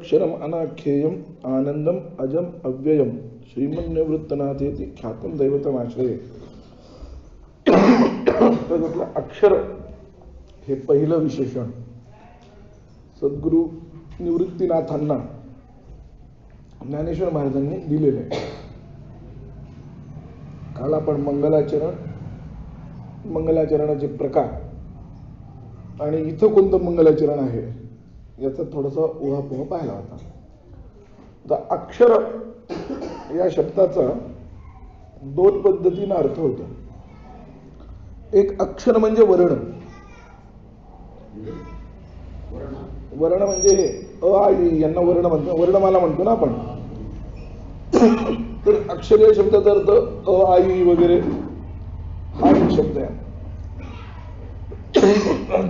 यदक्षरम अनाख्येयम आनंदम अजम अव्ययम श्रीमन्निवृत्तनाथेति ख्यातम दैवतमाश्रये. तर म्हटलं अक्षर हे पहिलं विशेषण सद्गुरू निवृत्तीनाथांना ज्ञानेश्वर महाराजांनी दिलेलं आहे. काल आपण मंगलाचरणाचे प्रकार आणि इथं कोणतं मंगलाचरण आहे याचा थोडासा उहापोह पाहिला होता. तर अक्षर या शब्दाचा दोन पद्धतीने अर्थ होतो. एक अक्षर म्हणजे वर्ण. वर्ण म्हणजे हे अ आ इ यांना वर्ण म्हणतो, वर्णमाला म्हणतो ना आपण. तर अक्षर या शब्दाचा अर्थ अ आ इ वगैरे हा एक शब्द आहे.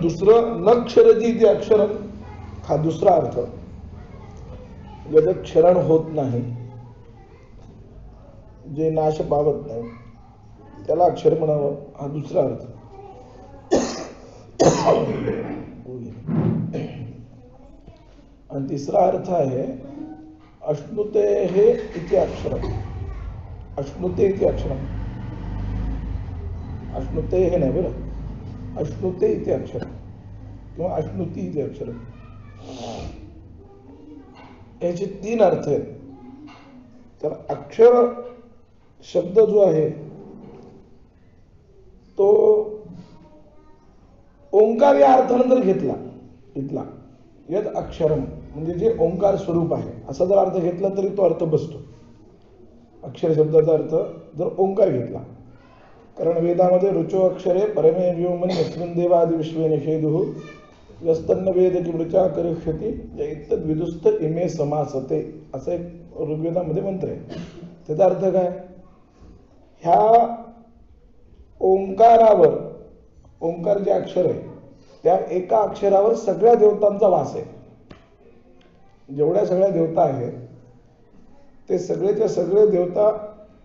दुसरं नक्षरती ते अक्षर हा दुसरा अर्थ. क्षरण होत नाही, जे नाश पावत नाही त्याला अक्षर म्हणावं हा दुसरा अर्थ. आणि तिसरा अर्थ आहे अश्नुते हे इति अक्षरम. अश्नुते इति अक्षरम. अश्नुते हे नाही बरं, अश्नुते इति अक्षरम किंवा अश्नुती इति अक्षरम. याचे तीन अर्थ आहेत. तर अक्षर शब्द जो आहे तो ओंकार या अर्थानं जर घेतला इथला यद अक्षरम म्हणजे जे ओंकार स्वरूप आहे असा जर अर्थ घेतला तरी तो अर्थ बसतो. अक्षर शब्दाचा अर्थ जर ओंकार घेतला, कारण वेदामध्ये रुचो अक्षरे परमे व्योमनि यस्मिन् देवादि विश्वे निषेधुः यस्तन्न वेद की मृचा करिष्यति इत्तद विदुस्त इमे समासते असं एक ऋग्वेदामध्ये मंत्र आहे. त्याचा अर्थ काय? ह्या ओंकारावर, ओंकार जे अक्षर आहे त्या एका अक्षरावर सगळ्या देवतांचा वास आहे. जेवढ्या सगळ्या देवता आहेत ते सगळेच्या सगळे देवता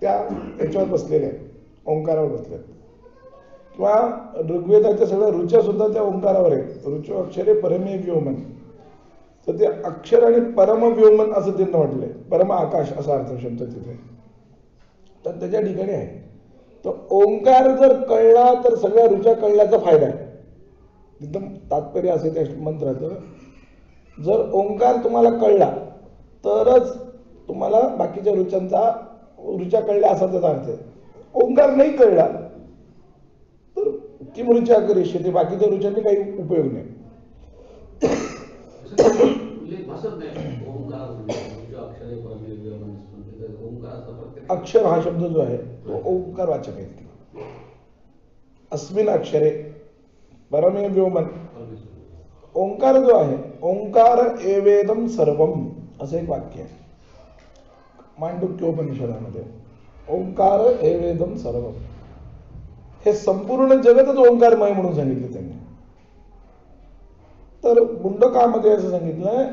त्या याच्यावर बसलेले आहेत, ओंकारावर बसले आहेत. किंवा ऋग्वेदाच्या सगळ्या रुच्या सुद्धा त्या ओंकारावर आहेत. रुचो अक्षरे परमे व्योमन. तर ते अक्षर आणि परम व्योमन असं त्यांना म्हटलंय. परम आकाश असा अर्थ शब्द तिथे. तर त्याच्या ठिकाणी आहे. तर ओंकार जर कळला तर सगळ्या रुचा कळल्याचा फायदा आहे. एकदम तात्पर्य असे त्या मंत्राचं. जर ओंकार तुम्हाला कळला तरच तुम्हाला बाकीच्या रुचा कळल्या असा त्याचा अर्थ आहे. ओंकार नाही कळला तर किम रुचा करिष्यति, बाकीच्या रुचांनी काही उपयोग नाही. अक्षर हा शब्द जो आहे तो ओंकार वाचक आहे. अस्मिन अक्षरे परमे व्योमन. ओंकार जो आहे, ओंकार एवेदम सर्वम असं एक वाक्य आहे मांडुक्योपनिषदामध्ये. ओंकार एवेदम सर्वम, हे संपूर्ण जगतच ओंकारमय म्हणून सांगितलं त्यांनी. तर मुंडकामध्ये असं सांगितलंय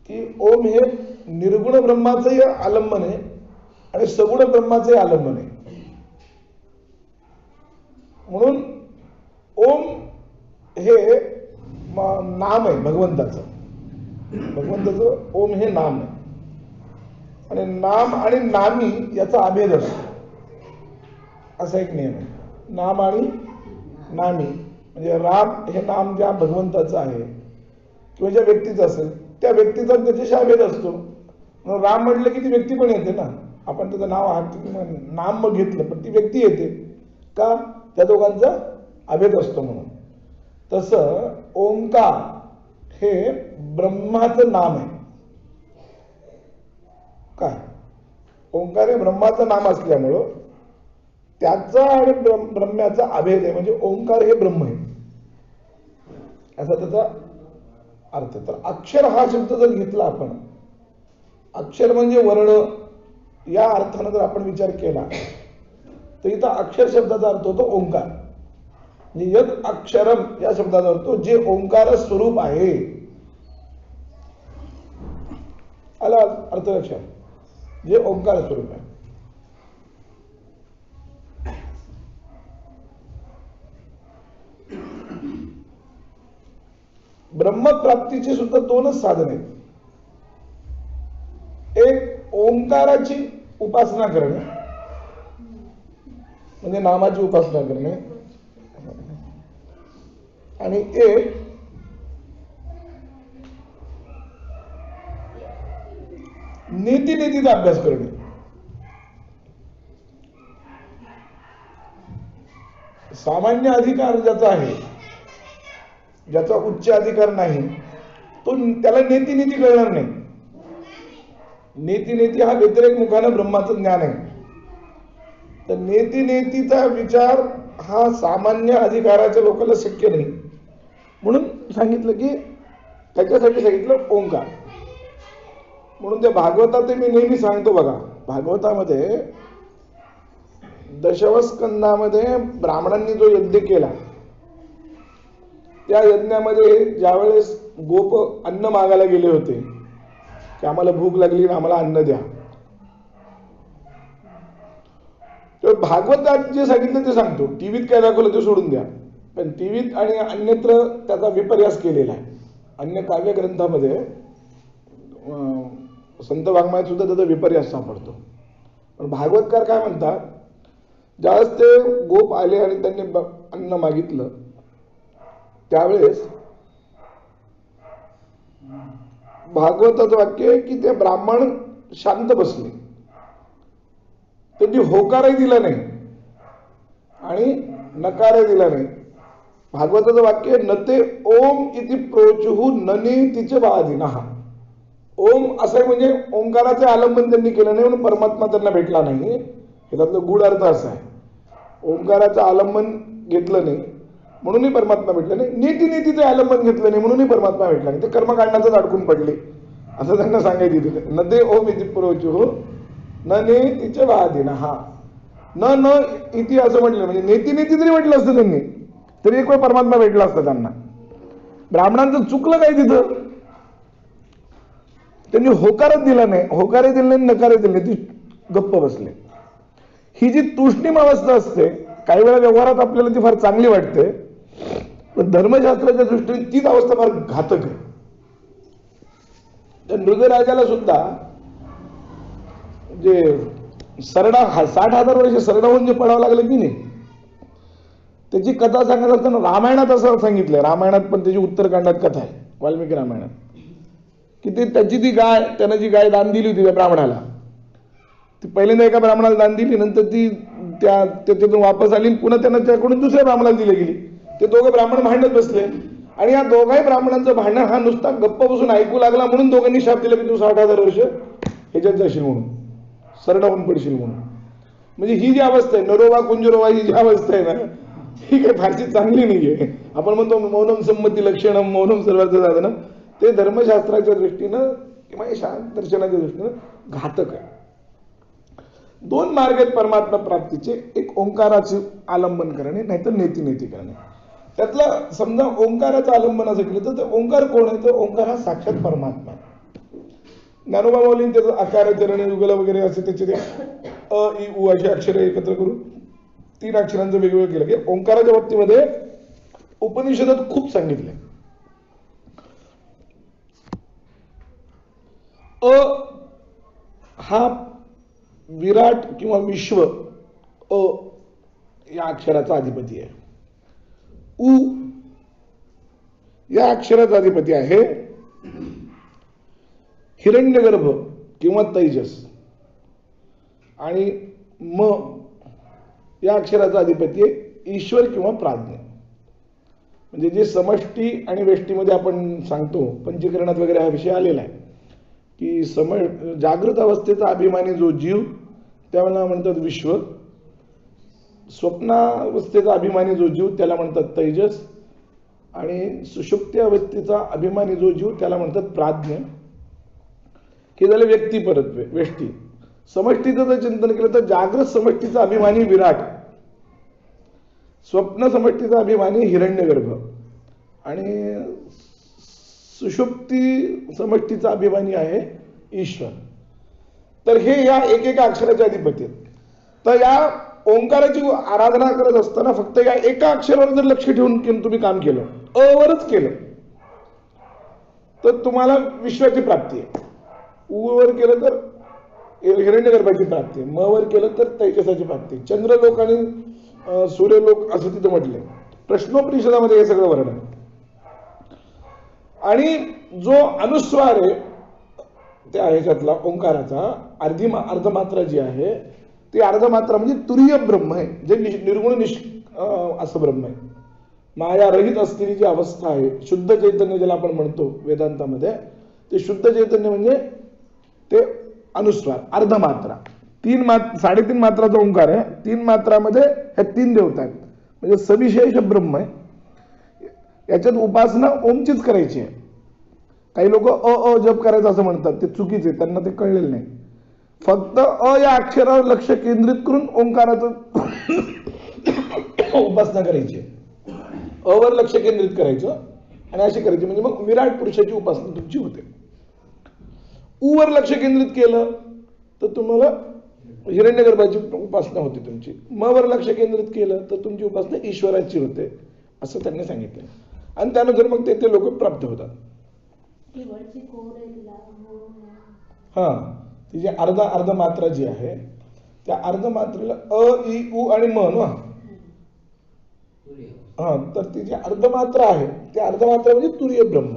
की ओम हे निर्गुण ब्रह्माचंही आलंबन आहे आणि सगुण ब्रह्माचंही आलंबन आहे. म्हणून ओम हे नाम आहे भगवंताचं. भगवंताचं ओम हे नाम आहे. आणि नाम आणि नामी याचा अभेद असतो असा एक नियम आहे. नाम आणि नामी म्हणजे राम हे नाम ज्या भगवंताचं आहे किंवा ज्या व्यक्तीचं असेल त्या व्यक्तीचा त्याच्याशी अभेद असतो. राम म्हटलं की ती व्यक्ती पण येते ना. आपण त्याचं नाम मग घेतलं पण ती व्यक्ती येते का? त्या दोघांचा अभेद असतो म्हणून. तसं ओंकार हे ब्रह्माचं नाम आहे. काय? ओंकार हे ब्रह्माचं नाम असल्यामुळं त्याचा आणि ब्रह्म्याचा अभेद आहे. म्हणजे ओंकार हे ब्रह्म आहे असा त्याचा अर्थ. तर अक्षर हा शब्द जर घेतला आपण, अक्षर म्हणजे वर्ण या अर्थानं जर आपण विचार केला तर इथं अक्षर शब्दाचा अर्थ होतो ओंकार. म्हणजे यद अक्षरम या शब्दाचा अर्थ जे ओंकार स्वरूप आहे. आला अर्थ लक्षात? जे ओंकार स्वरूप आहे. ब्रह्मप्राप्तीचे सुद्धा दोनच साधन आहेत. एक ओंकाराची उपासना करणे, म्हणजे नामाची उपासना करणे, आणि एक नीतीचा अभ्यास करणे. सामान्य अधिकार ज्याचा आहे, ज्याचा उच्च अधिकार नाही, तो त्याला नीती कळणार नाही. नीती हा व्यतिरेक मुखानं ब्रह्माचं ज्ञान आहे. तर नीतीचा विचार हा सामान्य अधिकाराच्या लोकांना शक्य नाही. म्हणून सांगितलं की त्याच्यासाठी सांगितलं ओंकार. म्हणून त्या भागवतात मी नेहमी सांगतो बघा, भागवतामध्ये दशमस्कंदामध्ये ब्राह्मणांनी जो यज्ञ केला, त्या यज्ञामध्ये ज्यावेळेस गोप अन्न मागायला गेले होते की आम्हाला भूक लागली आणि आम्हाला अन्न द्या, तर भागवतात जे सांगितलं ते सांगतो. टीव्हीत काय दाखवलं ते सोडून द्या, पण टीव्हीत आणि अन्यत्र त्याचा विपर्यास केलेला आहे. अन्य काव्यग्रंथामध्ये संत वाङ्मयात सुद्धा त्याचा विपर्यास सापडतो. पण भागवतकार काय म्हणतात, ज्यावेळेस ते गोप आले आणि त्यांनी अन्न मागितलं, त्यावेळेस भागवताचं वाक्य आहे की ते ब्राह्मण शांत बसले, त्यांनी होकारही दिला नाही आणि नकारही दिला नाही. भागवताचं वाक्य नते ओम इति प्रोचुहु ननी तिचे वादिनः. ओम असं म्हणजे ओंकाराचे आलंबन त्यांनी केलं नाही म्हणून परमात्मा त्यांना भेटला नाही. हे त्यातला गूढ अर्थ असा आहे. ओंकाराचं आलंबन घेतलं नाही म्हणूनही परमात्मा भेटला नाही, नीतीचे आलंबन घेतलं नाही म्हणूनही परमात्मा भेटला नाही. ते कर्मकांडातच अडकून पडले असं त्यांना सांगायचं तिथे. नते ओम इति प्रोचुहु ननी तिचे वादिनः. न इति असं म्हटलं म्हणजे नीती जरी म्हटलं असतं त्यांनी तरी एक वेळ परमात्मा भेटला असता त्यांना. ब्राह्मणांचं चुकलं काय तिथं, त्यांनी होकारच दिला नाही, होकारही दिले नाही, नकारही दिले नाही, ती गप्प बसले. ही जी तूष्णीम अवस्था असते, काही वेळा व्यवहारात आपल्याला ती फार चांगली वाटते, पण धर्मशास्त्राच्या दृष्टीने तीच अवस्था फार घातक आहे. त्या नृगराजाला सुद्धा जे सरडा 60,000 वर्ष सरडा होऊन जे पडावं लागलं की नाही, त्याची कथा सांगत असताना रामायणात असं सांगितलंय. रामायणात पण त्याची उत्तरकांडात कथा आहे, वाल्मिकी रामायणात, की ते त्याची ती गाय, त्यानं जी गाय दान दिली होती त्या ब्राह्मणाला, ती पहिल्यांदा एका ब्राह्मणाला दान दिली, नंतर ती त्याच्यातून वापस आली, पुन्हा त्यांना त्याकडून दुसऱ्या ब्राह्मणाला दिली गेली. ते दोघं ब्राह्मण भांडत बसले आणि या दोघाही ब्राह्मणांचं भांडण हा नुसता गप्प बसून ऐकू लागला, म्हणून दोघांनी शाप दिला की तू 60,000 वर्ष ह्याच्यात जाशील म्हणून, सरडा होऊन पडशील म्हणून. म्हणजे ही जी अवस्था आहे, नरोवा कुंजरोवा ही जी अवस्था आहे ना, ही काही फारशी चांगली नाहीये. आपण म्हणतो मौनम संमती लक्षणम मौनम सर्वार्थ साधनम, ते धर्मशास्त्राच्या दृष्टीनं किंवा शांत दर्शनाच्या दृष्टीनं घातक आहे. दोन मार्ग आहेत परमात्मा प्राप्तीचे, एक ओंकाराचे आलंबन करणे, नाहीतर नीती करणे. त्यातला समजा ओंकाराचं आलंबन असं केलं तर ओंकार कोण आहे, तर ओंकार हा साक्षात परमात्मा आहे. ज्ञानोबा माऊलींनी त्याचं आकार चरण युगल वगैरे असे त्याचे अ इ उ अशी अक्षरे एकत्र करून 3 अक्षरांचं वेगवेगळं केलं की ओंकाराच्या बाबतीमध्ये उपनिषदात खूप सांगितलंय. अ हा विराट किंवा विश्व अ या अक्षराचा अधिपती आहे. उ या अक्षराचा अधिपती आहे हिरण्यगर्भ किंवा तैजस, आणि म या अक्षराचा अधिपती आहे ईश्वर किंवा प्राज्ञ. म्हणजे जे समष्टी आणि वेष्टीमध्ये आपण सांगतो, पंचीकरणात वगैरे हा विषय आलेला आहे की जागृत अवस्थेचा अभिमानी जो जीव त्याला म्हणतात विश्व, स्वप्नावस्थेचा अभिमानी जो जीव त्याला म्हणतात तैजस, आणि सुषुप्ती अवस्थेचा अभिमानी जो जीव त्याला म्हणतात प्राज्ञ. हे झालं व्यक्ती परत वेष्टी. समष्टीचं जर चिंतन केलं तर जागृत समष्टीचा अभिमानी विराट, स्वप्न समष्टीचा अभिमानी हिरण्यगर्भ, आणि सुषुप्ती समष्टीचा अभिमानी आहे ईश्वर. तर हे या एकेका अक्षराचे अधिपती आहेत. तर या ओंकाराची आराधना करत असताना फक्त या एका अक्षरावर जर लक्ष ठेवून तुम्ही काम केलं, अवरच केलं, तर तुम्हाला विश्वाची प्राप्ती आहे. उ वर केलं तर हिरण्यगर्भाची प्राप्ती, म वर केलं तर तैजसाची प्राप्ती, चंद्रलोक आणि सूर्यलोक असं तिथं म्हटलंय. प्रश्नोपनिषदामध्ये हे सगळं वर्णन आहे. आणि जो अनुस्वार आहे त्या ह्याच्यातला ओंकाराचा अर्धमात्रा जी आहे ती अर्धमात्रा म्हणजे तुरीय ब्रह्म आहे, जे निर्गुण असं ब्रह्म आहे. मायारहित असलेली जी अवस्था आहे, शुद्ध चैतन्य ज्याला आपण म्हणतो वेदांतामध्ये, ते शुद्ध चैतन्य म्हणजे ते अनुस्वार अर्धमात्रा. 3.5 मात्राचा ओंकार आहे. 3 मात्रामध्ये ह्या 3 देवता आहेत, म्हणजे सविशेष ब्रह्म आहे. याच्यात उपासना ओमचीच करायची आहे. काही लोक अ जप करायचं असं म्हणतात, ते चुकीचे, त्यांना ते कळलेलं नाही. फक्त अ या अक्षरावर लक्ष केंद्रित करून ओंकाराचं उपासना करायची. अ वर लक्ष केंद्रित करायचं आणि अशी करायची, म्हणजे मग विराट पुरुषाची उपासना तुमची होते. उ वर लक्ष केंद्रित केलं तर तुम्हाला हिरण्यगर्भाची उपासना होते तुमची. म वर लक्ष केंद्रित केलं तर तुमची उपासना ईश्वराची होते, असं त्यांनी सांगितलं. आणि त्यानंतर मग ते लोक प्राप्त होतात. हा, ती जी अर्ध मात्रा जी आहे त्या अर्ध मात्रेला अ इ उ आणि म ना, हा, तर ती जी अर्धमात्रा आहे ते अर्धमात्रा म्हणजे तुरीय ब्रह्म.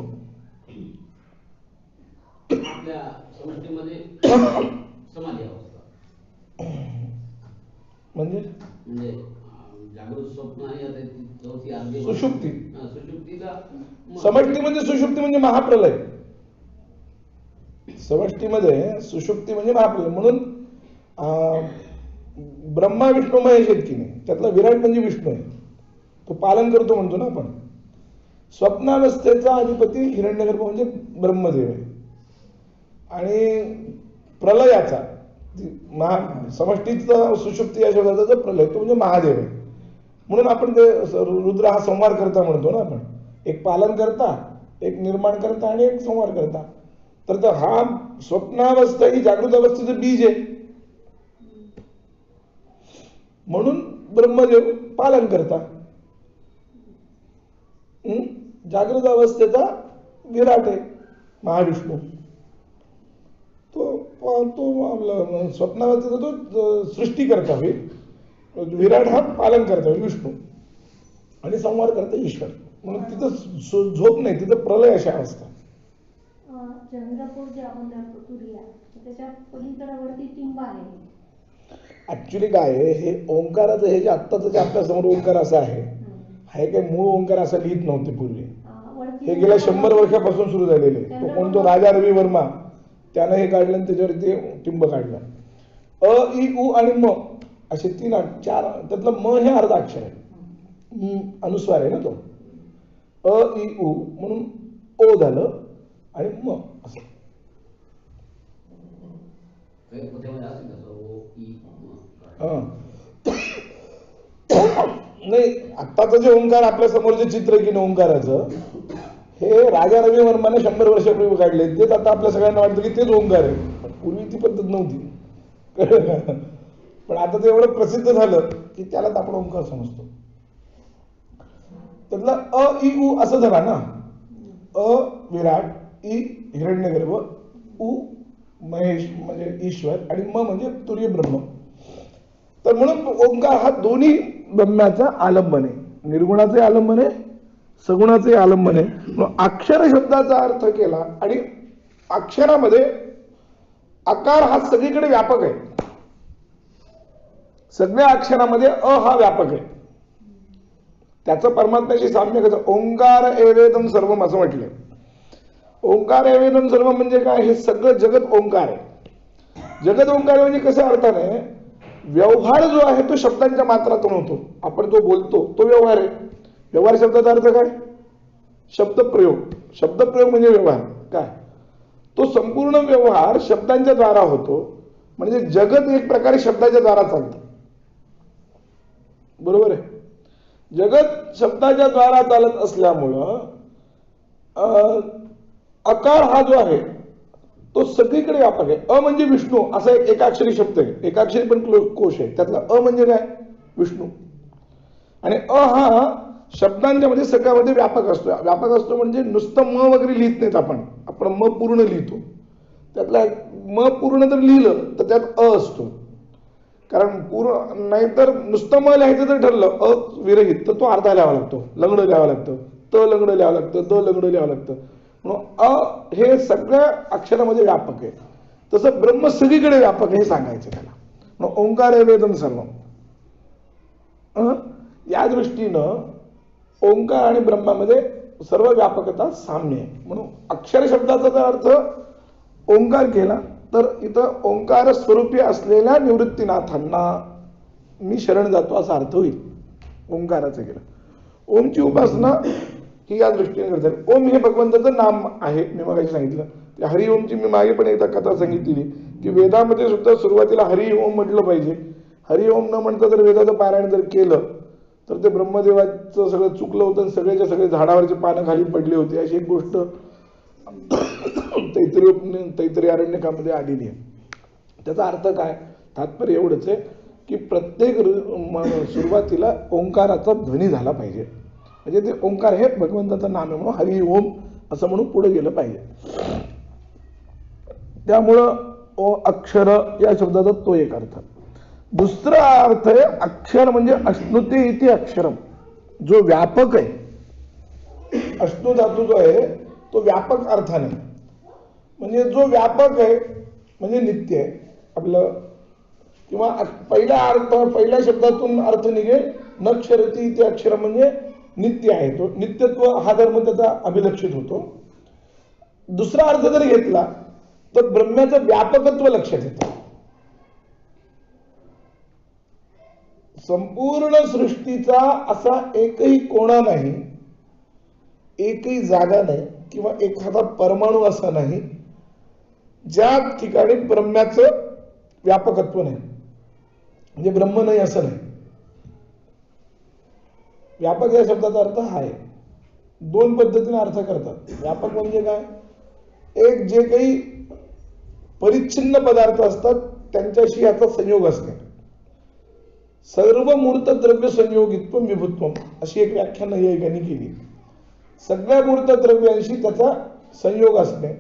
म्हणजे सुषुप्ती, समष्टी म्हणजे सुषुप्ती म्हणजे महाप्रलय. समष्टीमध्ये सुषुप्ती म्हणजे महाप्रलय. म्हणून ब्रह्मा विष्णू महेश आहेत की नाही, त्यातला विराट म्हणजे विष्णू आहे, तो पालन करतो म्हणतो ना आपण. स्वप्नावस्थेचा अधिपती हिरण्यगर्भ म्हणजे ब्रह्मदेव आहे. आणि प्रलयाचा समष्टीचा सुषुप्ती या शब्दाचा प्रलय तो म्हणजे महादेव आहे. म्हणून आपण ते रुद्र हा संहार करता म्हणतो ना आपण. एक पालन करता, एक निर्माण करता आणि एक संहार करता. तर हा स्वप्नावस्था ही जागृत अवस्थेचं बीज आहे. म्हणून ब्रह्मदेव पालन करता. जागृत अवस्थेचा विराट आहे महाविष्णू, तो स्वप्नावस्थेचा तो सृष्टी करता होईल. विराट हा पालन करता होईल विष्णू, आणि संहार करता ईश्वर. म्हणून तिथं झोप नाही, तिथं प्रलय अशा अवस्था. चंद्रपूर जे आपण धरतो तुरिया, त्याच्या पलीकडे टिंब आहे. ऍक्च्युली काय आहे, हे ओंकाराचं हे जे आत्ताच आपल्या समोर ओंकार असं आहे, हे काही मूळ ओंकार असं लिहित नव्हते पूर्वी. हे गेल्या 100 वर्षापासून सुरू झालेले. तो कोणतो राजा रवी वर्मा त्यानं हे काढलं आणि त्याच्यावरती टिंब काढलं. अ इ उ आणि म असे 4 त्यातलं म हे अर्धा अक्षर आहे, अनुस्वार आहे ना तो. अ इ उ म्हणून ओ झालं आणि म असं. नाही, आत्ताचं जे ओंकार आपल्या समोरचे चित्र की नाही ओंकाराचं, हे राजा रवी वर्माने 100 वर्षापूर्वी काढले. तेच आता आपल्या सगळ्यांना वाटतं की तेच ओंकार आहे. पूर्वी ती पद्धत नव्हती. पण आता ते एवढं प्रसिद्ध झालं की त्यालाच आपण ओंकार समजतो. त्यातला अ इ उ असं झाला ना. अ विराट, इ हिरण्यगर्भ, उ महेश म्हणजे ईश्वर आणि म म्हणजे तुरीय ब्रह्म. तर म्हणून ओंकार हा दोन्ही ब्रह्माचा आलंबन आहे. निर्गुणाचे आलंबन आहे, सगुणाचे आलंबन आहे. अक्षर शब्दाचा अर्थ केला आणि अक्षरामध्ये आकार हा सगळीकडे व्यापक आहे. सगळ्या अक्षरामध्ये अ हा व्यापक आहे. त्याचं परमात्म्याशी साम्य कसं, ओंकार एवेदम सर्वम असं म्हटलंय. ओंकार एवेदम सर्वम म्हणजे काय, हे सगळं जगत ओंकार आहे. जगत ओंकार म्हणजे कशा अर्थाने, व्यवहार जो आहे तो शब्दांच्या मात्रातून होतो. आपण जो बोलतो तो व्यवहार आहे. व्यवहार शब्दाचा अर्थ काय, शब्दप्रयोग. शब्दप्रयोग म्हणजे व्यवहार. काय, तो संपूर्ण व्यवहार शब्दांच्या द्वारा होतो. म्हणजे जगत एक प्रकारे शब्दाच्या द्वारा चालतं. बरोबर आहे. जगत शब्दाच्या द्वारा चालत असल्यामुळं अकार हा जो आहे तो सगळीकडे व्यापक आहे. अ म्हणजे विष्णू असा एक एकाक्षरी शब्द आहे. एकाक्षरी पण कोश आहे. त्यातला अ म्हणजे काय, विष्णू. आणि अ हा शब्दांच्या मध्ये सगळ्यामध्ये व्यापक असतो. व्यापक असतो म्हणजे नुसतं म वगैरे लिहित नाहीत आपण. आपण म पूर्ण लिहितो. त्यातला म पूर्ण जर लिहिलं तर त्यात अ असतो, कारण पूर्ण नाहीतर नुसतं म लिहायचं जर ठरलं अ विरहित तर तो अर्धा लिहावा लागतो, लंगडं लिहावं लागतं, त लंगडं लिहावं लागतं, द लंगडं लिहावं लागतं. म्हणून अ हे सगळ्या अक्षरामध्ये व्यापक आहे. तसं ब्रह्म सगळीकडे व्यापक आहे हे सांगायचं त्याला. मग ओंकार आहे वेदम सर्व. या दृष्टीनं ओंकार आणि ब्रह्मामध्ये सर्व व्यापकता साम्य आहे. म्हणून अक्षर शब्दाचा जर अर्थ ओंकार केला तर इथं ओंकार स्वरूपी असलेल्या निवृत्तीनाथांना मी शरण जातो असा अर्थ होईल ओंकाराचं केलं. ओमची उपासना ही या दृष्टीने करतात. ओम हे भगवंताचं नाम आहे. मी मागे सांगितलं हरिओमची मी मागे पण एकदा कथा सांगितलेली की वेदामध्ये सुद्धा सुरुवातीला हरि ओम म्हटलं पाहिजे. हरिओम न म्हणता जर वेदाचं पारायण जर केलं तर ते ब्रह्मदेवाचं सगळं चुकलं होतं आणि सगळेच्या सगळे झाडावरचे पानं खाली पडले होते अशी एक गोष्ट तैत्तिरीय अरण्यकामध्ये आलेली आहे. त्याचा अर्थ काय, तात्पर्य एवढंच आहे की प्रत्येक सुरुवातीला ओंकाराचा ध्वनी झाला पाहिजे. म्हणजे ते ओंकार हे भगवंताचं नाम आहे म्हणून हरि ओम असं म्हणून पुढे गेलं पाहिजे. त्यामुळं अक्षर या शब्दाचा तो एक अर्थ. दुसरा अर्थ आहे अक्षर म्हणजे अश्नुते इति अक्षरम, जो व्यापक आहे. अश्नु धातू जो आहे तो व्यापक अर्थाने, म्हणजे जो व्यापक आहे म्हणजे नित्य आहे आपलं. किंवा पहिल्या शब्दातून अर्थ निघेल नक्षरती इति अक्षरम म्हणजे नित्य आहे. तो नित्यत्व हा धर्म त्याचा अभिलक्षित होतो. दुसरा अर्थ जर घेतला तर ब्रह्म्याचं व्यापकत्व लक्षात येतं. संपूर्ण सृष्टीचा असा एकही कोणा नाही, एकही जागा नाही किंवा एखादा परमाणू असा नाही ज्या ठिकाणी ब्रह्म्याचं व्यापकत्व नाही, म्हणजे ब्रह्म नाही असं नाही. व्यापक या शब्दाचा अर्थ हा आहे. दोन पद्धतीने अर्थ करतात. व्यापक म्हणजे काय, एक जे काही परिच्छिन्न पदार्थ असतात त्यांच्याशी याचा संयोग असणे. सर्व मूर्त द्रव्य संयोगित्व विभुत्व अशी एक व्याख्या नैयायिकांनी केली. सगळ्या मूर्त द्रव्यांशी त्याचा संयोग असणे.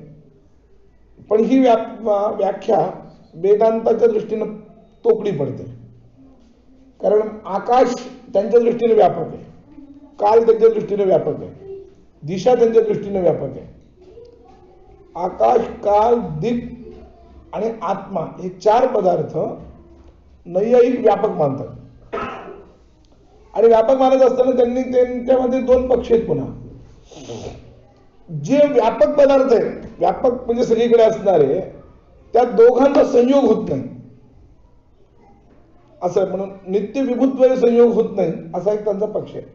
पण ही व्याख्या वेदांताच्या दृष्टीनं तोकडी पडते. कारण आकाश त्यांच्या दृष्टीने व्यापक आहे, काल त्यांच्या दृष्टीने व्यापक आहे, दिशा त्यांच्या दृष्टीने व्यापक आहे. आकाश, काल, दिक आणि आत्मा हे चार पदार्थ नैयायिक व्यापक मानतात. आणि व्यापक मानत असताना त्यांनी त्यांच्यामध्ये दोन पक्ष आहेत. पुन्हा जे व्यापक पदार्थ आहेत, व्यापक म्हणजे सगळीकडे असणारे, त्या दोघांचा संयोग होत नाही असं, म्हणून नित्य विभुत्व संयोग होत नाही असा एक त्यांचा पक्ष आहे.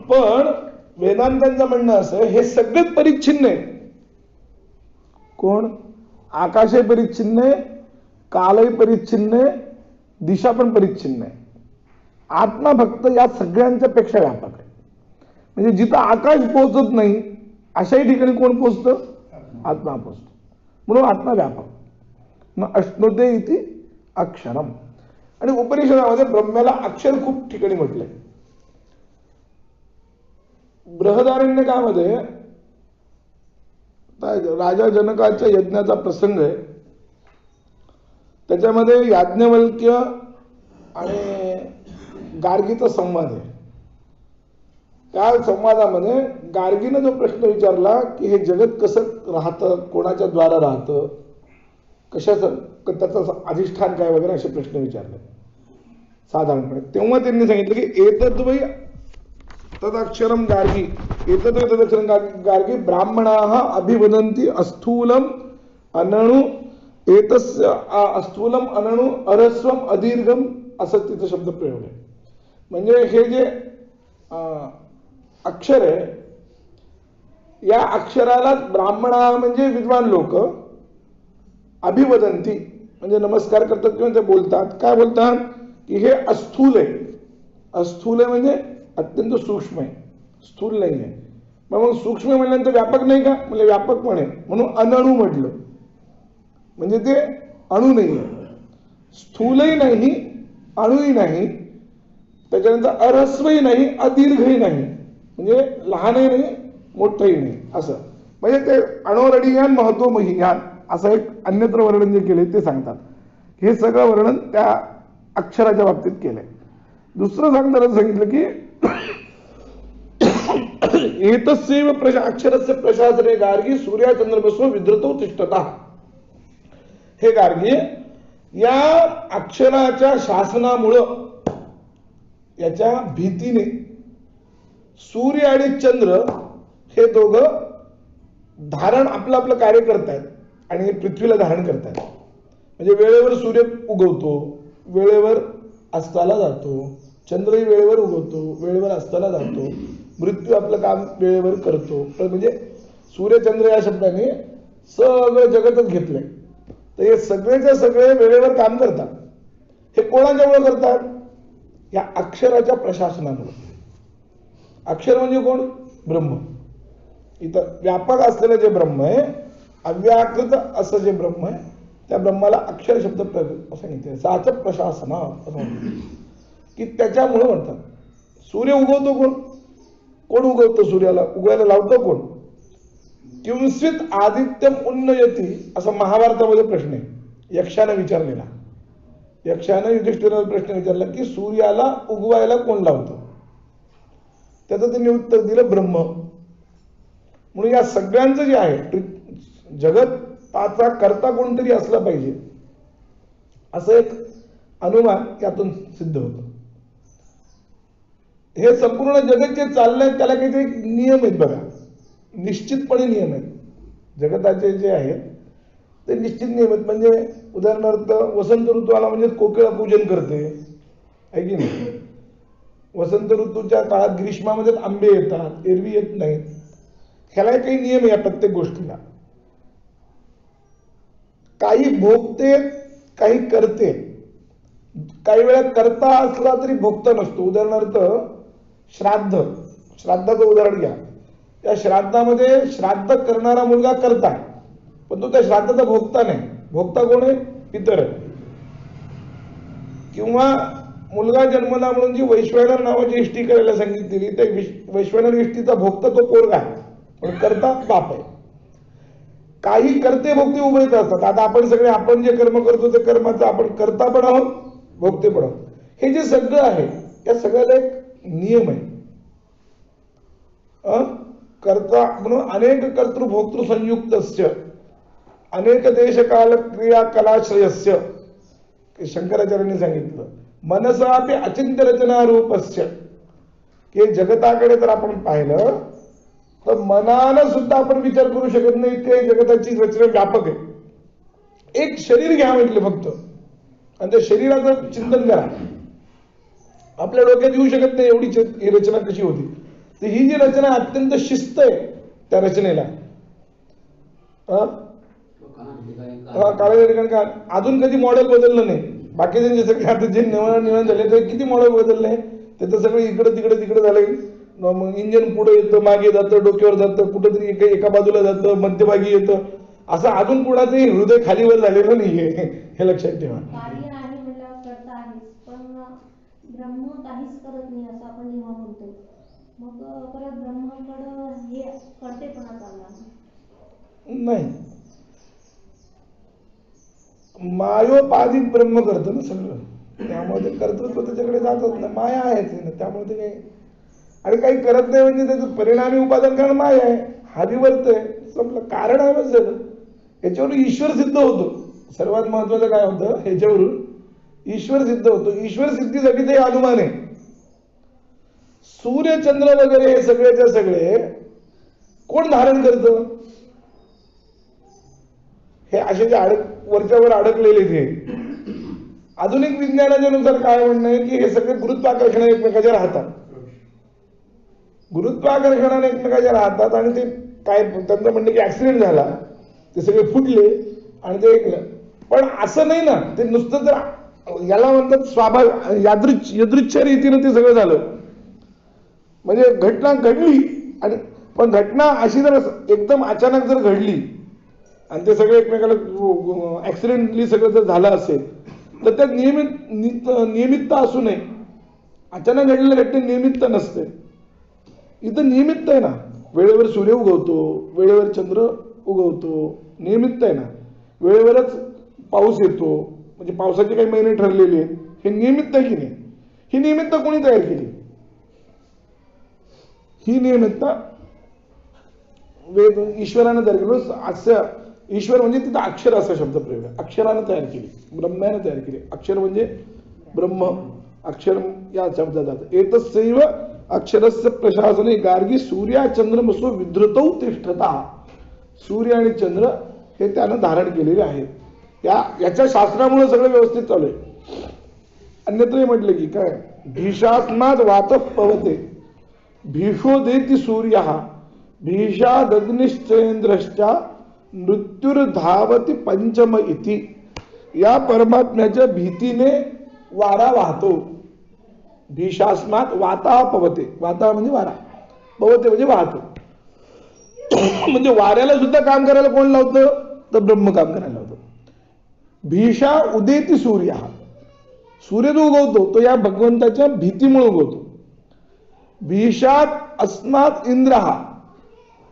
पण वेदांतांचं म्हणणं असं हे सगळेच परिच्छिन्न आहे. कोण, आकाशही परिच्छिन्न आहे, कालही परिच्छिन्न आहे, दिशा पण परिच्छिन्न आहे. आत्मा फक्त या सगळ्यांच्या पेक्षा व्यापक आहे. म्हणजे जिथं आकाश पोहोचत नाही अशाही ठिकाणी कोण पोहोचतं, आत्मा पोहोचतो. म्हणून आत्मा व्यापक. मग अश्नुते इति अक्षरम. आणि उपनिषदामध्ये ब्रह्म्याला अक्षर खूप ठिकाणी म्हटलंय. बृहदारण्यकामध्ये राजा जनकाच्या यज्ञाचा प्रसंग आहे. त्याच्यामध्ये याज्ञवल्क्य आणि गार्गीचा संवाद आहे. त्या संवादामध्ये गार्गीनं जो प्रश्न विचारला की हे जगत कसं राहतं, कोणाच्या द्वारा राहतं, कशाचं, त्याचं अधिष्ठान काय वगैरे असे प्रश्न विचारले साधारणपणे. तेव्हा त्यांनी सांगितलं की एतद्वै तदक्षरम गार्गी, एतद्वै तदक्षरम गार्गी ब्राह्मणाः अभिवदन्ति अस्थूलम अनणु एतस्य अस्थूलम अनणु अरस्वम अदीर्घम असं तिचं शब्द प्रयोग आहे. म्हणजे हे जे अक्षर आहे या अक्षराला ब्राह्मणा म्हणजे विद्वान लोक, अभिवदंती म्हणजे नमस्कार करतात किंवा ते बोलतात. काय बोलतात की हे अस्थूल आहे. अस्थूल आहे म्हणजे अत्यंत सूक्ष्म आहे, स्थूल नाही आहे. मग सूक्ष्म म्हणल्यानंतर व्यापक नाही का, म्हणजे व्यापक पण आहे म्हणून अनणू म्हटलं. म्हणजे ते अणू नाही आहे, स्थूलही नाही, अणूही नाही, त्याच्यानंतर अरस्वही नाही, अदीर्घही नाही, म्हणजे लहानही नाही, मोठंही नाही असं. म्हणजे ते अणोरणीयान महत्व महियान असं एक अन्यत्र वर्णन जे केले ते सांगतात. हे सगळं वर्णन त्या अक्षराच्या बाबतीत केलंय. दुसरं सांगताना सांगितलं की एतस्यैव अक्षरस्य प्रशासने गार्गी सूर्याचंद्रमसो विधृतो तिष्ठता. हे गार्गी या अक्षराच्या शासनामुळं याच्या भीतीने सूर्य आणि चंद्र हे दोघं धारण आपलं आपलं कार्य करतायत आणि पृथ्वीला धारण करतायत. म्हणजे वेळेवर सूर्य उगवतो, वेळेवर अस्ताला जातो, चंद्रही वेळेवर उगवतो, वेळेवर अस्ताला जातो, मृत्यू आपलं काम वेळेवर करतो. म्हणजे सूर्यचंद्र या शब्दाने सगळं जगतच घेतलंय. तर हे सगळेच्या सगळे वेळेवर काम करतात. हे कोणाच्यामुळे करतात? या अक्षराच्या प्रशासनामुळे. अक्षर म्हणजे कोण? ब्रह्म. इथं व्यापक असलेलं जे ब्रह्म आहे, अव्याकृत असं जे ब्रह्म आहे, त्या ब्रह्माला अक्षर शब्द सांगितले. साच प्रशासना असं म्हणतात की त्याच्यामुळे म्हणतात. सूर्य उगवतो कोण? कोण उगवतं सूर्याला? उगवायला लावतं कोण? किंचित आदित्यम उन्नयती असा महाभारतामध्ये प्रश्न आहे, यक्षाने विचारलेला. यक्षाने युधिष्ठिराला प्रश्न विचारला की सूर्याला उगवायला कोण लावतं? त्याचं त्यांनी उत्तर दिलं, ब्रह्म. म्हणून या सगळ्यांचं जे आहे जगताचा करता कोणतरी असला पाहिजे असं एक अनुमान यातून सिद्ध होतं. हे संपूर्ण जगत जे चाललंय त्याला काहीतरी नियम आहेत बघा, निश्चितपणे नियम आहेत. जगताचे जे आहेत ते निश्चित नियम आहेत. म्हणजे उदाहरणार्थ वसंत ऋतू आला म्हणजे कोकिळा पूजन करते, आहे की नाही? वसंत ऋतूच्या काळात ग्रीष्मामध्ये आंबे येतात, एरवी येत नाहीत. ह्याला काही नियम आहे या प्रत्येक गोष्टीला. काही भोगते, काही करते. काही वेळा करता असला तरी भोगता नसतो. उदाहरणार्थ श्राद्ध, श्राद्धाचं उदाहरण घ्या. त्या श्राद्धामध्ये श्राद्ध करणारा मुलगा करता, पण तो त्या श्राद्धाचा भोगता नाही. भोगता कोण आहे? पितर. किंवा मुलगा जन्मला म्हणून जी वैश्वानर नावाची इष्टी करायला सांगितलेली, त्या वैश्वानर इष्टीचा भोगता तो पोरगा आहे, पण करता बाप आहे. काही करते भोगते उभे असतात. आता आपण सगळे आपण जे कर्म करतो ते कर्माचं आपण करता पण आहोत, भोगते पण आहोत. हे जे सगळं आहे या सगळ्याला एक नियम आहे. कर्ता म्हणून अनेक कर्तृभोक्तृ संयुक्तस्य अनेक देशकाल क्रिया कलाश्रयस्य. शंकराचार्यांनी सांगितलं मनसापि अचिंत्य रचना रूपस्य, की जगताकडे जर आपण पाहिलं तर मनानं सुद्धा आपण विचार करू शकत नाही इतके जगताची रचना व्यापक आहे. एक शरीर घ्या म्हटलं फक्त, आणि त्या शरीराचं चिंतन करा. आपल्या डोक्यात येऊ शकत नाही एवढी ही रचना कशी होती. तर ही जी रचना अत्यंत शिस्त आहे त्या रचनेला. काळा अजून कधी मॉडेल बदललं नाही. बाकीचे सगळे आता जे निवडण झाले ते किती मॉडेल बदलले, त्याचं सगळं इकडे तिकडे तिकडे झालंय. मग इंजन पुढे येतं, मागे जातं, डोक्यावर जातं, कुठंतरी एका बाजूला जातं, मध्यभागी येतं. असं अजून कुणाचंही हृदय खालीवर झालेलं नाहीये, हे लक्षात ठेवा. कार्य आहे म्हणल्यावर करता आहे, पण ब्रह्म काहीच करत नाही असं आपण जेव्हा म्हणतो, मग परत ब्रह्माकडं हे करतेपणा चालला नाही. मायोपाधिक ब्रह्म करतं ना सगळं, त्यामुळे ते कर्तृत्व त्याच्याकडे जातच ना. माया आहेच ना, त्यामुळे ते काही आणि काही करत नाही म्हणजे त्याचं परिणामी उपादान कारण माया आहे, हा विवर्त आहे. संपलं. कारण आहे झालं. याच्यावरून ईश्वर सिद्ध होतो. सर्वात महत्वाचं काय होतं, ह्याच्यावरून ईश्वर सिद्ध होतो. ईश्वर सिद्धीसाठी ते अनुमान आहे. सूर्य चंद्र वगैरे हे सगळेच्या सगळे कोण धारण करतं? हे असे जे वरच्यावर अडकलेले ते आधुनिक विज्ञानाच्या नुसार काय म्हणणं आहे की हे सगळे गुरुत्वाकर्षणाने एकमेकाच्या राहतात. गुरुत्वाकर्षणाने एकमेकाच्या राहतात आणि ते काय त्यांचं म्हणणं की ऍक्सिडेंट झाला, ते सगळे फुटले आणि ते ऐकलं. पण असं नाही ना, ते नुसतं जर याला म्हणतात स्वाभाविक यादृच्छ रीतीनं ते सगळं झालं. म्हणजे घटना घडली आणि पण घटना अशी जर एकदम अचानक जर घडली आणि ते सगळे एकमेकाला ऍक्सिडेंटली सगळं जर झालं असेल तर त्यात नियमित्त असू नये. अचानक घडलेल्या घटनेत नियमित्त नसते. इथं नियमित्त आहे ना, वेळेवर सूर्य उगवतो, वेळेवर चंद्र उगवतो, नियमित आहे ना. वेळेवरच पाऊस येतो, म्हणजे पावसाचे काही महिने ठरलेले आहेत. हे नियमित आहे की नाही? ही नियमितता कोणी तयार केली? ही नियमितता वेद ईश्वराने तयार केली. असं ईश्वर म्हणजे तिथं अक्षर असा शब्द प्रयोग आहे. अक्षराने तयार केली, ब्रह्माने तयार केली. अक्षर म्हणजे ब्रह्म. अक्षर या शब्दाचा अर्थ एतस्यैव अक्षरस्य प्रशासने गार्गी सूर्या चंद्रमसो विधृतौ तिष्ठता. सूर्य आणि चंद्र हे त्यानं धारण केलेले आहेत. याच्या शास्त्रामुळे सगळं व्यवस्थित चालू आहे. अन्यत्र म्हटलं की काय, भीषास्माद वातः पवते भीषो देति सूर्य भीषादग्निश्चेंद्रश्चा मृत्युर्धावती पंचम इति. या परमात्म्याच्या भीतीने वारा वाहतो. भीषास्मात वाता पवते. वाता म्हणजे वारा, पवते म्हणजे वाहतो. म्हणजे वाऱ्याला सुद्धा काम करायला कोण लावतं? तर ब्रह्म काम करायला लावतो. भीषा उदेती सूर्य. सूर्य जो उगवतो तो या भगवंताच्या भीतीमुळे उगवतो. भीषात अस्मात इंद्र.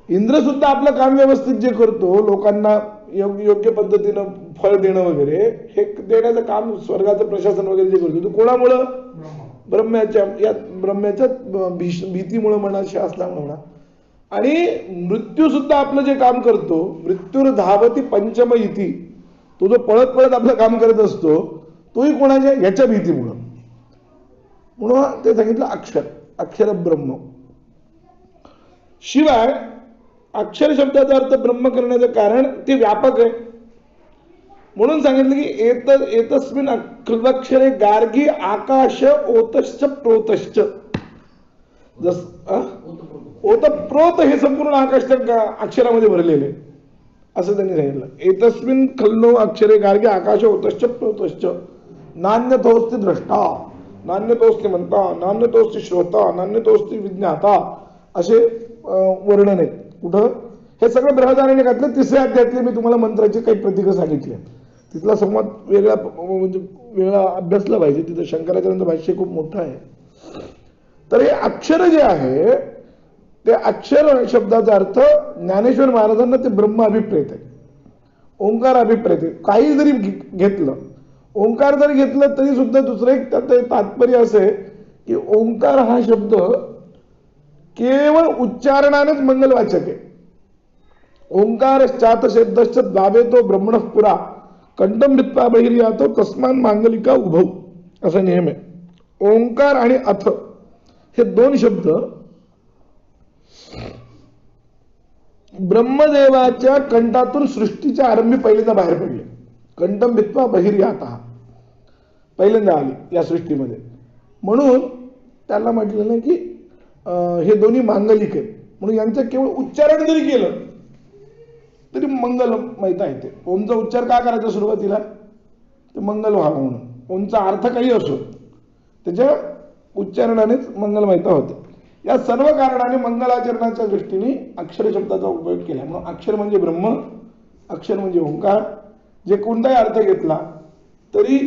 इंद्र सुद्धा आपलं काम व्यवस्थित जे करतो, लोकांना योग्य पद्धतीनं फळ देणं वगैरे, हे देण्याचं काम, स्वर्गाचं प्रशासन वगैरे जे करतो, तो कोणामुळं? ब्रह्म्याच्या भीतीमुळे म्हणा, शास्त्रामुळे म्हणा. आणि मृत्यू सुद्धा आपलं जे काम करतो, मृत्युर्धावती पंचम इति, तो जो पळत पळत आपलं काम करत असतो, तोही कोणाच्या? याच्या भीतीमुळं. म्हणून ते सांगितलं अक्षर, अक्षर ब्रह्म. शिवाय अक्षर शब्दाचा अर्थ ब्रह्म करण्याचं कारण ते व्यापक आहे. म्हणून सांगितलं की एतस्मिन् अक्षरे गार्गी आकाश ओतश्च प्रोतश्च. ओतप्रोत हे संपूर्ण आकाशच्या अक्षरामध्ये भरलेले, असं त्यांनी सांगितलं. एतस्मिन् खल्लो अक्षरे गार्गी आकाश ओतश्च प्रोतश्च नान्यतोस्ति द्रष्टा, नान्यतोस्ति मंता, नान्यतोस्ति श्रोता, नान्यतोस्ति विज्ञाता, असे वर्णन आहेत. कुठं? हे सगळं बृहदारण्यकातले घातलं. तिसऱ्या अध्यायातले मी तुम्हाला मंत्राचे काही प्रतीक सांगितले. तिथला संवाद वेगळा, म्हणजे वेगळा अभ्यासला पाहिजे. तिथं शंकराचार्यांचं भाष्य खूप मोठं आहे. तर हे अक्षर जे आहे, ते अक्षर शब्दाचा अर्थ ज्ञानेश्वर महाराजांना ते ब्रह्म अभिप्रेत आहे, ओंकार अभिप्रेत आहे. काही जरी घेतलं, ओंकार जरी घेतलं तरी सुद्धा दुसरं एक त्यात तात्पर्य असं आहे की ओंकार हा शब्द केवळ उच्चारणानेच मंगलवाचक आहे. ओंकार चात शब्दश्च द्वावेतो ब्रह्मणः पुरा कंठम भित्वा बहिर्यातो तस्मान मांगलिका उभौ, असा नियम आहे. ओंकार आणि अथ हे दोन शब्द ब्रह्मदेवाच्या कंठातून सृष्टीच्या आरंभी पहिल्यांदा बाहेर पडले. कंठम भित्वा बहिर्याता पहिल्यांदा आली या सृष्टीमध्ये. म्हणून त्याला म्हटलं ना की हे दोन्ही मांगलिक आहेत. म्हणून यांचं केवळ उच्चारण जरी केलं तरी मंगल माहिती येते. ओमचा उच्चार का करायचा सुरुवातीला? ते मंगल व्हावं म्हणून. ओमचा अर्थ काही असो, त्याच्या उच्चारणानेच मंगल माहिती होते. या सर्व कारणाने मंगलाचरणाच्या दृष्टीने अक्षर शब्दाचा उपयोग केला. म्हणून अक्षर म्हणजे ब्रह्म, अक्षर म्हणजे ओंकार. जे कोणताही अर्थ घेतला तरी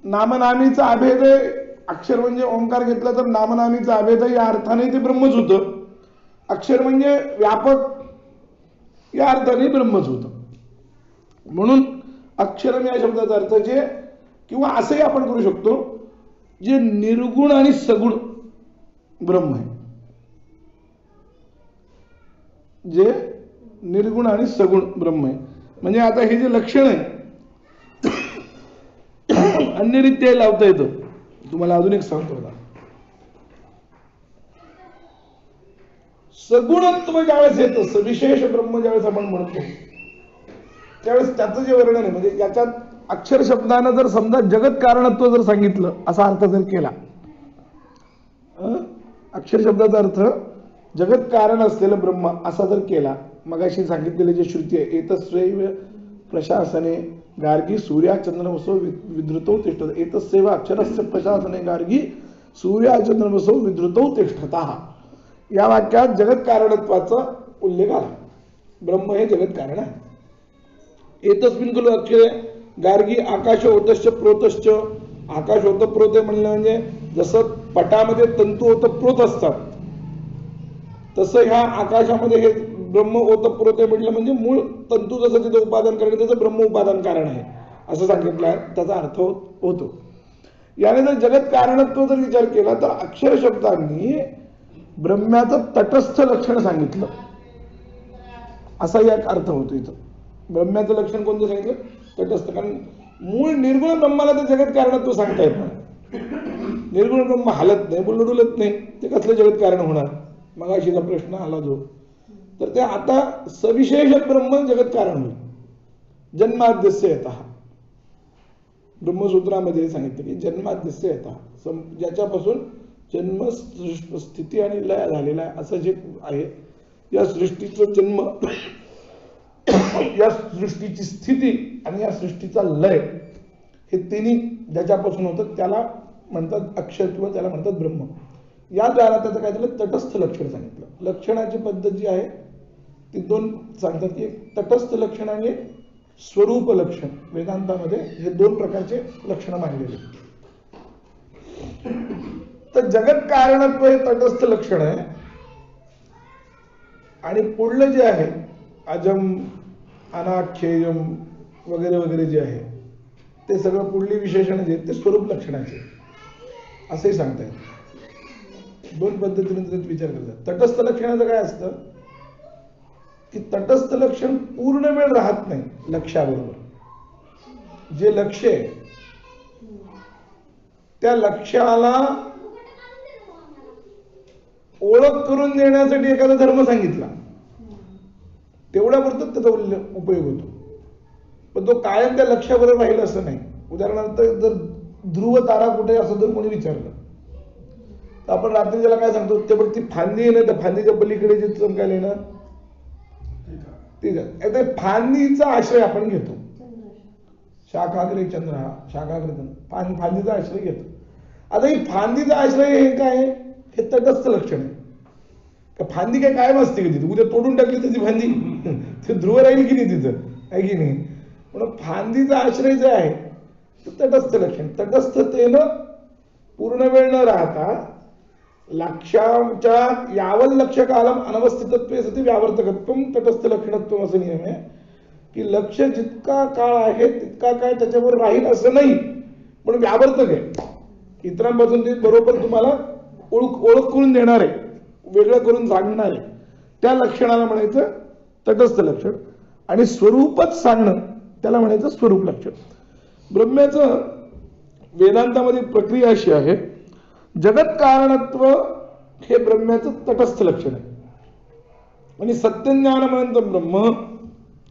नामनामीचा अभेद आहे. अक्षर म्हणजे ओंकार घेतला तर नामनामीचा अभेद या अर्थाने ते ब्रह्मच होतं. अक्षर म्हणजे व्यापक, या अर्थाने ब्रह्मच होतं. म्हणून अक्षरम या शब्दाचा अर्थ जे, किंवा असंही आपण करू शकतो, जे निर्गुण आणि सगुण ब्रह्म आहे. जे निर्गुण आणि सगुण ब्रह्म आहे. म्हणजे आता हे जे लक्षण आहे अन्यरित्या लावता येतं. तुम्हाला अजून एक सांगतो ना, सगुणत्व ज्यावेळेस येतं, सविशेष ब्रह्म ज्यावेळेस आपण म्हणतो, त्यावेळेस त्याचं जे वर्णन आहे, म्हणजे याच्यात अक्षर शब्दानं जर समजा जगत कारणत्व जर सांगितलं, असा अर्थ जर केला, अक्षर शब्दाचा अर्थ जगत कारण असलेलं ब्रह्म असा जर केला, मगाशी सांगितलेले जे श्रुती आहे, एतस्यैव प्रशासने गार्गी सूर्या चंद्रमसो विधृतौ तिष्ठत. एतस्यैव अक्षरस्य प्रशासने गार्गी सूर्या चंद्रमसो विधृतौ तिष्ठतः. या वाक्यात जगत कारणत्वाचा उल्लेख आला. ब्रह्म हे जगत कारण आहे. एतस्मिन् खलु अक्षरे गार्गी आकाश ओतश्च प्रोतश्च. आकाश होतं प्रोत म्हणलं म्हणजे जसं पटामध्ये तंतू होतं प्रोत असतात, तसं ह्या आकाशामध्ये हे ब्रह्म ओतप्रोत म्हटलं म्हणजे मूळ तंतू जसं तिथं उपादान कारण त्याचं ब्रह्म उपादान कारण आहे असं सांगितलं आहे, त्याचा अर्थ होतो. याने जर जगत कारणत्व जर विचार केला तर अक्षर शब्दांनी ब्रह्म्याचं तटस्थ लक्षण सांगितलं असा एक अर्थ होतो. इथं ब्रह्म्याचं लक्षण कोणतं सांगितलं? तटस्थ. कारण मूळ निर्गुण ब्रह्माला तर जगत कारणत्व सांगता येत नाही. निर्गुण ब्रह्म हालत नाही, डुलत नाही, ते कसलं जगत कारण होणार? मग अशीचा प्रश्न आला जो, तर ते आता सविशेष ब्रह्म जगत कारण होईल. जन्माद्यस्य यतः ब्रह्मसूत्रामध्ये सांगितलं की जन्माद्यस्य यतः, ज्याच्यापासून जन्म स्थिती आणि लय झालेला आहे असं जे आहे, या सृष्टीचं जन्म, या सृष्टीची स्थिती आणि या सृष्टीचा लय हे तिन्ही ज्याच्यापासून होतं त्याला म्हणतात अक्षर किंवा त्याला म्हणतात ब्रह्म. या द्वारा त्याचं काय झालं? तटस्थ लक्षण सांगितलं. लक्षणाची पद्धत जी आहे ती दोन सांगतात की एक तटस्थ लक्षण आणि एक स्वरूप लक्षण. वेदांतामध्ये हे दोन प्रकारचे लक्षण मानलेले. तर जगत कारणत्व हे तटस्थ लक्षण आहे आणि पुढलं जे आहे अजम अनाख्येयम वगैरे वगैरे जे आहे ते सगळं पुढली विशेषण जे ते स्वरूप लक्षणाचे असंही सांगता येतं. दोन पद्धतीने त्याचा विचार करतात. तटस्थ लक्षणाचं काय असतं की तटस्थ लक्षण पूर्ण वेळ राहत नाही लक्ष्याबरोबर. जे लक्ष्य आहे त्या लक्ष्याला ओळख करून देण्यासाठी एखादा धर्म सांगितला तेवढ्यापुरतं त्याचा उपयोग होतो, पण तो कायम त्या लक्ष्याबरोबर राहील असं नाही. उदाहरणार्थ जर ध्रुव तारा कुठे असं जर कोणी विचारलं तर आपण रात्री ज्याला काय सांगतो ते बघ ती फांदी आहे ना, त्या फांदीच्या पलीकडे जे चमकायला ना ते फांदीचा आश्रय आपण घेतो. शाखाग्रे चंद्र हा शाखाग्रे फांदीचा आश्रय घेतो. आता ही फांदीचा आश्रय हे काय आहे? हे तटस्थ लक्षण आहे. फांदी काय कायम असते की तिथे? उद्या तोडून टाकली तर ती फांदी ते ध्रुव राहील की नाही तिथं, आहे की नाही? म्हणून फांदीचा आश्रय जे आहे तटस्थ लक्षण. तटस्थतेनं पूर्ण वेळ न राहता लक्ष्याच्या यावल लक्ष कालम अनवस्थितत्वे सती व्यावर्तकत्वम तटस्थ लक्षणत्व असं नियम आहे की लक्ष जितका काळ आहे तितका काळ त्याच्यावर राहील असं नाही, पण व्यावर्तक आहे. इतरांपासून ते बरोबर तुम्हाला ओळख करून देणार आहे, वेगळं करून सांगणार आहे. त्या लक्षणाला म्हणायचं तटस्थ लक्षण. आणि स्वरूपच सांगणं त्याला म्हणायचं स्वरूप लक्षण. ब्रह्म्याचं वेदांतामध्ये प्रक्रिया अशी आहे, जगत कारणत्व हे ब्रह्म्याचं तटस्थ लक्षण आहे आणि सत्यज्ञानमनंत ब्रह्म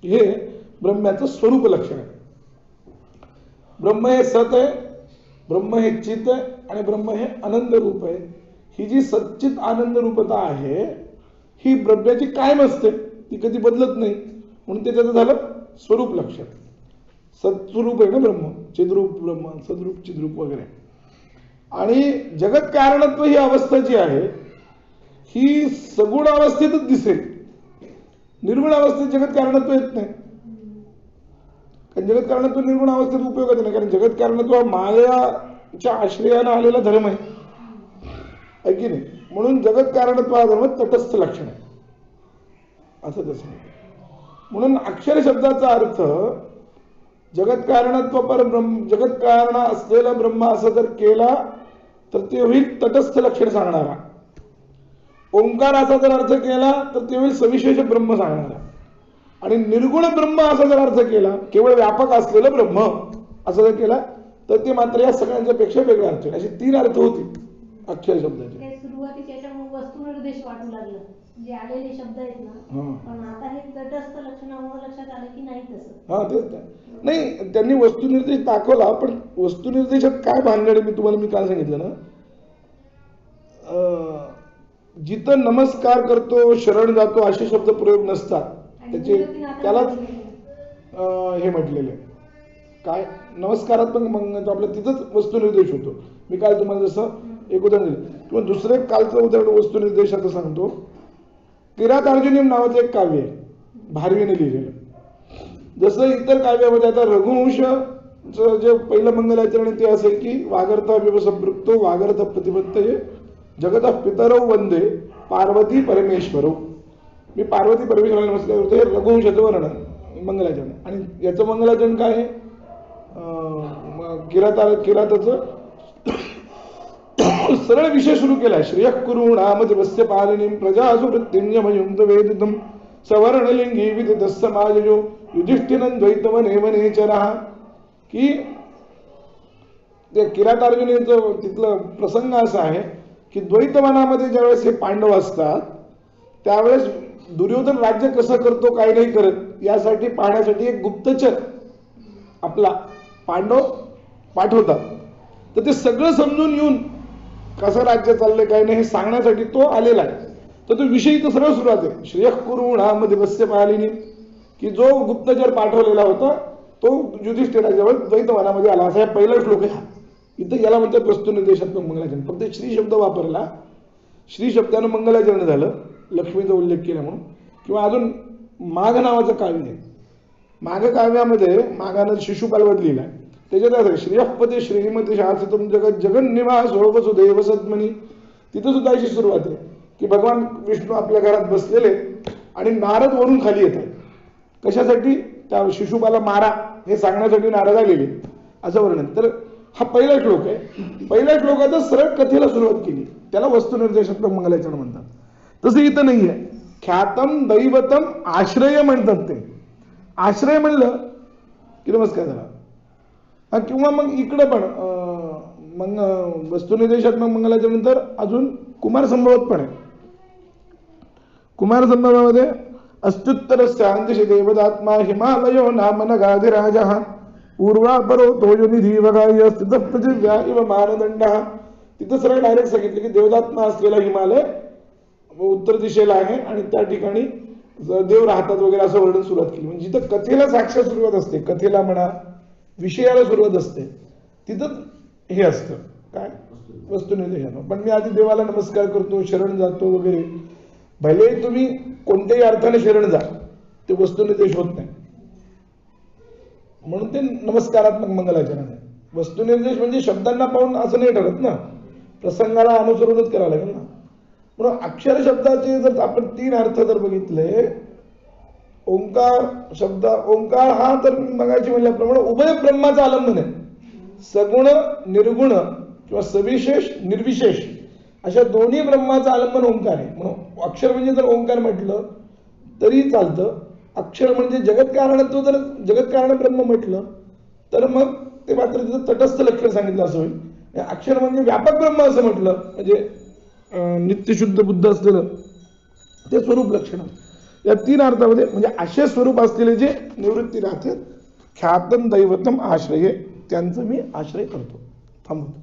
हे ब्रह्म्याचं स्वरूप लक्षण आहे. ब्रह्म हे सत आहे, ब्रह्म हे चित आहे आणि ब्रह्म हे आनंद रूप आहे. ही जी सच्चित आनंद रूपता आहे ही ब्रह्म्याची कायम असते, ती कधी बदलत नाही, म्हणून ते त्याचं झालं स्वरूप लक्षण. सत्स्वरूप आहे ना ब्रह्म, चिद्रूप ब्रह्म, सद्रूप चिद्रूप वगैरे. आणि जगत कारणत्व ही अवस्था जी आहे ही सगुण अवस्थेतच दिसेल, निर्गुण अवस्थेत जगत कारणत्व येत नाही. कारण जगत कारणत्व निर्गुण अवस्थेत उपयोगाचं नाही, कारण जगत कारणत्व मायाच्या आश्रयाने आलेला धर्म आहे की नाही? म्हणून जगत कारणत्व हा धर्म तटस्थ लक्षण आहे असं तसं. म्हणून अक्षर शब्दाचा अर्थ जगत कारणत्व पर ब्रह्म, जगत कारण असलेला ब्रह्म असं जर केला तर ते होईल तटस्थ लक्षण सांगणारा. ओंकार असा जर अर्थ केला तर ते होईल सविशेष ब्रह्म सांगणारा. आणि निर्गुण ब्रह्म असा जर अर्थ केला, केवळ व्यापक असलेलं ब्रह्म असं जर केला तर ते मात्र या सगळ्यांच्या पेक्षा वेगळा अर्थ. असे तीन अर्थ होतील अक्षर शब्दाचे. सुरुवातीच्या वस्तुनिर्देश वाटू लागलं जे आलेले शब्द आहेत ना, पण आता हे तटस्थ लक्षणामुळे लक्षात आलं की नाही तसं. हा तेच नाही, त्यांनी वस्तुनिर्देश दाखवला, पण वस्तुनिर्देशात काय भानगड आहे मी काय सांगितलं ना, जिथं नमस्कार करतो शरण जातो असे शब्द प्रयोग नसतात त्याचे, त्यालाच हे म्हटलेले काय नमस्कारात पण मग आपल्या तिथंच वस्तुनिर्देश होतो. मी काल तुम्हाला जसं एक उदाहरण दिलं किंवा दुसरे कालचं उदाहरण वस्तुनिर्देशाचं सांगतो. किरातार्जुनीय नावाचं एक काव्य आहे, भारवीने लिहिलेलं. जसं इतर काव्यामध्ये आता रघुवंशचं जे पहिलं मंगलाचरण ते असेल की वागर्थ विवसंपृक्तो वागर्थ प्रतिपत्तये जगतः पितरौ वंदे पार्वती परमेश्वरो. मी पार्वती परमेश्वराला नमस्कार करतो. हे रघुवंशाचं वर्णन मंगलाचरण. आणि याचं मंगलाचरण काय आहे? किराताचं सरळ विषय सुरू केलाय. श्रेयः कुरु नामदिवस्य पालनीं प्रजासु वृत्तिंजमयुक्त वेदितम सवर्णलिंगी विदितः समाजयो युधिष्ठिरं द्वैतवने वनेचरः. की ते किरातार्जुनीचं तिथलं प्रसंग असा आहे की द्वैतवनामध्ये ज्यावेळेस हे पांडव असतात त्यावेळेस दुर्योधन राज्य कसं करतो काय नाही करत यासाठी पाहण्यासाठी एक गुप्तचर आपला पांडव पाठवतात. तर ते सगळं समजून येऊन कसं राज्य चाललंय काय नाही हे सांगण्यासाठी तो आलेला आहे. तर तो विषय इथं सरळ सुरुवात आहे. श्रेयः कुरु नामदिवस्य पालिनी. की जो गुप्तचर पाठवलेला होता तो युधिष्ठिराजवळ द्वैतवनामध्ये आला असा पहिला श्लोक आहे. इथं याला म्हणतात वस्तुनिर्देशात्मक मंगलाचरण. फक्त श्री शब्द वापरला, श्री शब्दानं मंगलाचरण झालं, लक्ष्मीचा उल्लेख केला म्हणून. किंवा अजून माघ नावाचं काव्य आहे. माघ काव्यामध्ये माघानं शिशुपालवध लिहिलाय. त्याच्यात श्रेयःपते श्रीमती शासितम जगत जगन्निवास वसुदेव सद्मनी. तिथं सुद्धा अशी सुरुवात आहे की भगवान विष्णू आपल्या घरात बसलेले आणि नारद वरून खाली येत आहेत. कशासाठी? त्या शिशुपाला मारा हे सांगण्यासाठी नारद आलेले असं वर्णन. तर हा पहिला श्लोक आहे. पहिल्या श्लोकात सरळ कथेला सुरुवात केली. त्याला वस्तुनिर्देशात्मक मंगलाचरण म्हणतात. तसं इथं नाहीये. ख्यातम दैवतम आश्रय म्हणतात. ते आश्रय म्हणलं की नमस्कार झाला. किंवा मग इकडं पण मग वस्तुनिर्देशात्मक मंगलाचरण नंतर अजून कुमार संभवात पण आहे. कुमार संभवामध्ये अत्युत्तरस्यांदिशि देवदात्मा हिमालयो नाम नगाधिराजः पूर्वापरो तोयोनिधी वगाय स्थितः पृथिव्या इव मानदंडः. तिथं सरळ डायरेक्ट सांगितलं की देवदात्मा असलेला हिमालय उत्तर दिशेला आहे आणि त्या ठिकाणी देव राहतात वगैरे असं वर्णन सुरुवात केली. म्हणजे जिथं कथेला साक्षात सुरुवात असते, कथेला म्हणा विषयाला सुरुवात असते, तिथं हे असतं काय वस्तुनिर्देशानं. पण मी आधी देवाला नमस्कार करतो, शरण जातो वगैरे. भले तुम्ही कोणत्याही अर्थाने शरण जा, ते वस्तुनिर्देश होत नाही. म्हणून ते नमस्कारात्मक मंगलाचरण आहे. वस्तुनिर्देश म्हणजे शब्दांना पाहून असं नाही ठरत ना, प्रसंगाला अनुसरूनच करावं लागेल ना. म्हणून अक्षर शब्दाचे जर आपण 3 अर्थ जर बघितले, ओंकार शब्द, ओंकार हा तर मगाशी म्हणल्याप्रमाणे उभय ब्रह्माचा आलंबन आहे. सगुण निर्गुण किंवा सविशेष निर्विशेष अशा दोन्ही ब्रह्माचं आलंबन ओंकार आहे. म्हणून अक्षर म्हणजे जर ओंकार म्हटलं तरी चालतं. अक्षर म्हणजे जगत कारणत्व जर जगत कारण ब्रह्म म्हटलं तर मग ते मात्र तिथं तटस्थ लक्षण सांगितलं असं होईल. अक्षर म्हणजे व्यापक ब्रह्म असं म्हटलं म्हणजे नित्यशुद्ध बुद्ध असलेलं ते स्वरूप लक्षण. या 3 अर्थामध्ये म्हणजे असे स्वरूप असलेले जे निवृत्ती राहतात, ख्यातम दैवतम आश्रय, त्यांचं मी आश्रय करतो. थांबतो.